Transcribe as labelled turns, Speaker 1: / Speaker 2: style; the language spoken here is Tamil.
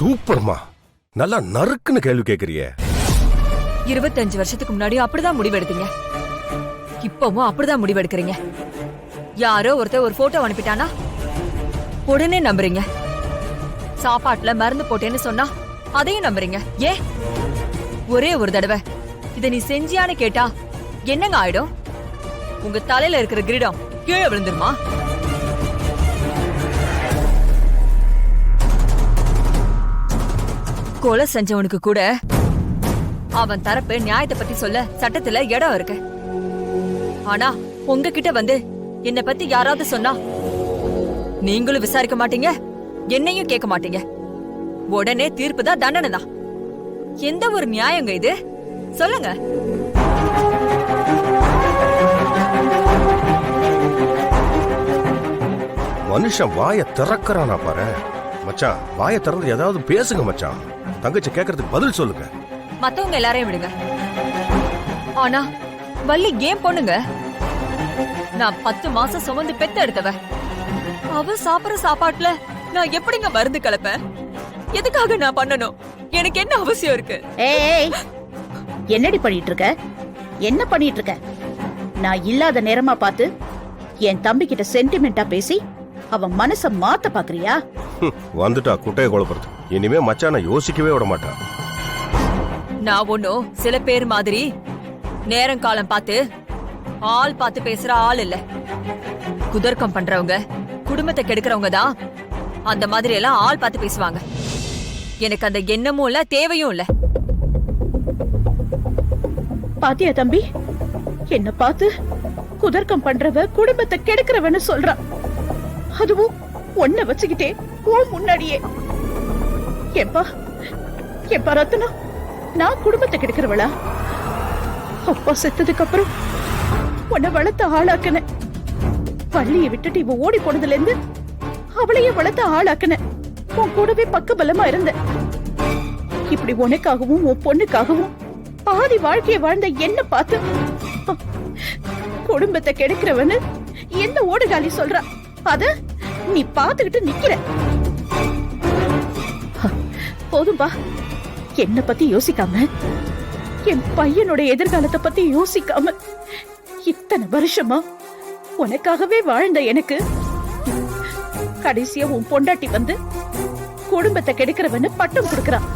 Speaker 1: சூப்பர்மா, நல்லா நறுக்குன்னு கேள்வி கேக்குறியே.
Speaker 2: 25 வருஷத்துக்கு முன்னாடி அப்படிதான் முடிவெடுத்தீங்க, இப்பவும் அப்படிதான் முடிவெடுக்கிறீங்க. யாரோ ஒருத்தர் ஒரு போட்டோ அனுப்பிட்டானா உடனே நம்புறீங்க. சாப்பாட்டுல மருந்து போட்டேன்னு சொன்னா அதையும் நம்புறீங்க. ஏன் ஒரே ஒரு தடவை இத நீ செஞ்சியான்னு கேட்டா என்னங்க ஆயிடும்? உங்க தலையில இருக்கிற கிரீடம் கீழே விழுந்துருமா? கொலை செஞ்சவனுக்கு கூட அவன் தரப்பு நியாயத்தை பத்தி சொல்ல சட்டத்துல இடம் இருக்கு. ஆனா உங்ககிட்ட வந்து என்ன பத்தி யாராவது சொன்னா நீங்களும் விசாரிக்க மாட்டீங்க, என்னையும் கேட்க மாட்டீங்க. உடனே தீர்ப்பு தான், தண்டனை தான். எந்த ஒரு நியாயங்க இது? சொல்லுங்க.
Speaker 1: மனுஷன் வாய திறக்கறானா பாரு மச்சான். வாய திறந்து ஏதாவது பேசுங்க மச்சான். தங்கச்சி கேக்குறதுக்கு பதில் சொல்லுங்க.
Speaker 2: மத்தவங்க எல்லாரையும் விடுங்க, ஆனா வள்ளி ஏன் பொண்ணுங்க. நான் 10 மாசம் சுமந்து பெத்த எடுத்தவ. அவ சாப்பிடுற சாப்பாட்டுல நான் எப்படிங்க மருந்து கலப்பேன்? எதுக்காக நான் பண்ணணும்? எனக்கு என்ன அவசியம் இருக்கு?
Speaker 3: ஏய், என்னடி பண்ணிட்டு இருக்க? என்ன பண்ணிட்டு இருக்க? நான் இல்லாத நேரமா பார்த்து என் தம்பி கிட்ட சென்டிமெண்டா பேசி அவன் மனச மாத்த பாக்குறியா?
Speaker 1: வந்துட்டா குட்டைய குழப்பறது. இனிமே மச்சான யோசிக்கவே விட மாட்டான்.
Speaker 2: நான் ஒன்னும் சில பேர் மாதிரி நேரம் காலம் பார்த்து ஆள் பார்த்து பேசுற ஆள் இல்ல. குதர்க்கம் பண்றவங்க, குடும்பத்தை கெடுக்கிறவங்க தான் அந்த மாதிரி எல்லாம் ஆள் பார்த்து பேசுவாங்க. எனக்கு அந்த எண்ணமும் இல்ல, தேவையும் இல்ல.
Speaker 3: பாத்தியா தம்பி, என்ன பார்த்து குதர்க்கம் பண்றவ குடும்பத்தை கெடுக்கிறவன்னு சொல்றான். அதுவும் ஒன்ன வச்சுக்கிட்டே ஓ முன்னாடியே. எப்பா எப்பா ரத்னம், நான் குடும்பத்தை கெடுக்கிறவளா? அப்பா செத்ததுக்கு அப்புறம் உன்னை வளர்த்த ஆளாக்குன. பள்ளியை விட்டுட்டு இவ ஓடி போனதுல இருந்து அவளையே வளர்த்த ஆளாக்குன. உன் கூடவே பக்க பலமா இருந்த. இப்படி உனக்காகவும் உன் பொண்ணுக்காகவும் பாதி வாழ்க்கைய வாழ்ந்த என்ன பார்த்து குடும்பத்தை கெடுக்கிறவன்னு எந்த ஓடுகாலி சொல்றா? அத நீ பாத்துக்கிட்டு நிக்கிற. போதும்பா, என்ன பத்தி யோசிக்காம, என் பையனோட எதிர்காலத்தை பத்தி யோசிக்காம இத்தனை வருஷமா உனக்காகவே வாழ்ந்த எனக்கு கடைசியா உன் பொண்டாட்டி வந்து குடும்பத்தை கெடுக்கிறவன்னு பட்டம் கொடுக்கறான்.